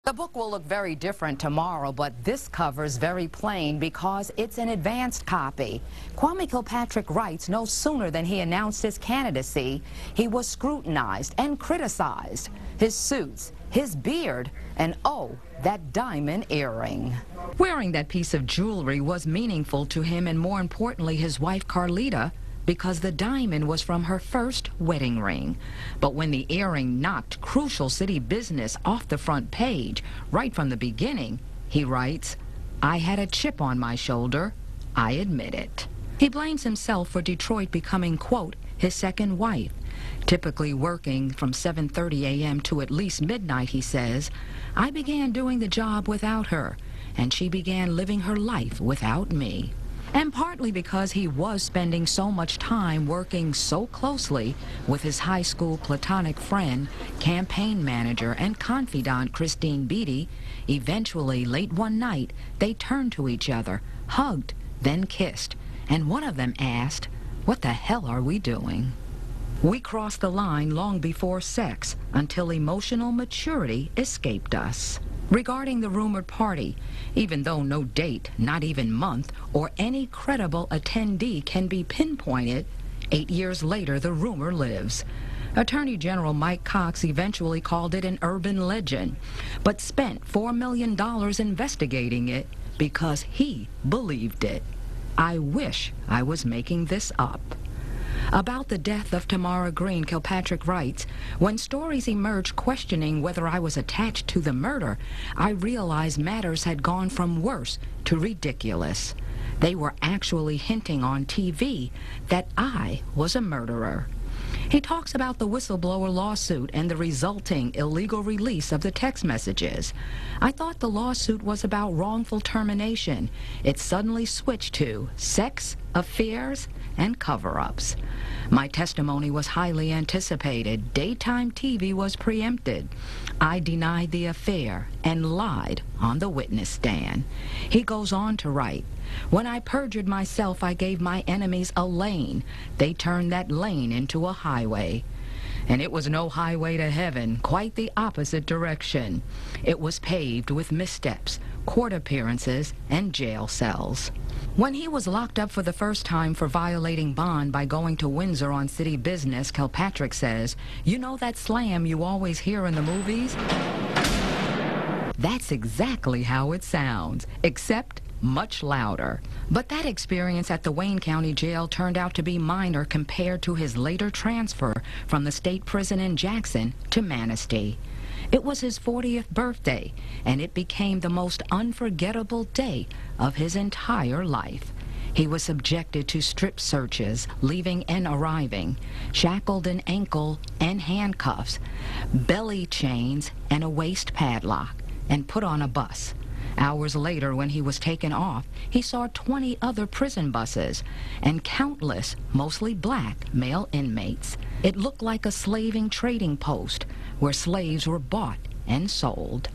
The book will look very different tomorrow, but this cover's very plain because it's an advanced copy. Kwame Kilpatrick writes no sooner than he announced his candidacy, he was scrutinized and criticized. His suits, his beard, and oh, that diamond earring. Wearing that piece of jewelry was meaningful to him, and more importantly, his wife Carlita, because the diamond was from her first wedding ring. But when the earring knocked crucial city business off the front page right from the beginning, he writes, "I had a chip on my shoulder. I admit it." He blames himself for Detroit becoming, quote, his second wife. Typically working from 7:30 a.m. to at least midnight, he says, "I began doing the job without her, and she began living her life without me." And partly because he was spending so much time working so closely with his high school platonic friend, campaign manager, and confidant Christine Beatty, eventually late one night, they turned to each other, hugged, then kissed, and one of them asked, "What the hell are we doing?" We crossed the line long before sex, until emotional maturity escaped us. Regarding the rumored party, even though no date, not even month, or any credible attendee can be pinpointed, 8 years later the rumor lives. Attorney General Mike Cox eventually called it an urban legend, but spent $4 million investigating it because he believed it. I wish I was making this up. About the death of Tamara Green, Kilpatrick writes, "When stories emerged questioning whether I was attached to the murder, I realized matters had gone from worse to ridiculous. They were actually hinting on TV that I was a murderer." He talks about the whistleblower lawsuit and the resulting illegal release of the text messages. "I thought the lawsuit was about wrongful termination. It suddenly switched to sex, affairs, and cover-ups. My testimony was highly anticipated. Daytime TV was preempted. I denied the affair and lied on the witness stand." He goes on to write, "When I perjured myself, I gave my enemies a lane. They turned that lane into a highway. And it was no highway to heaven, quite the opposite direction. It was paved with missteps, court appearances, and jail cells." When he was locked up for the first time for violating bond by going to Windsor on city business, Kilpatrick says, "You know that slam you always hear in the movies? That's exactly how it sounds, except much louder." But that experience at the Wayne County Jail turned out to be minor compared to his later transfer from the state prison in Jackson to Manistee. It was his 40th birthday, and it became the most unforgettable day of his entire life. He was subjected to strip searches, leaving and arriving, shackled in ankle and handcuffs, belly chains, and a waist padlock, and put on a bus. Hours later, when he was taken off, he saw 20 other prison buses and countless, mostly black, male inmates. It looked like a slaving trading post where slaves were bought and sold.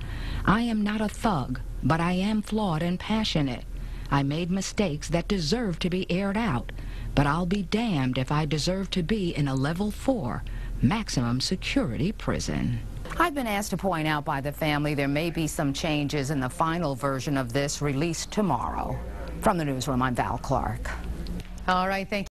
"I am not a thug, but I am flawed and passionate. I made mistakes that deserve to be aired out, but I'll be damned if I deserve to be in a level 4 maximum security prison." I've been asked to point out by the family there may be some changes in the final version of this released tomorrow. From the newsroom, I'm Val Clark. All right, thank you.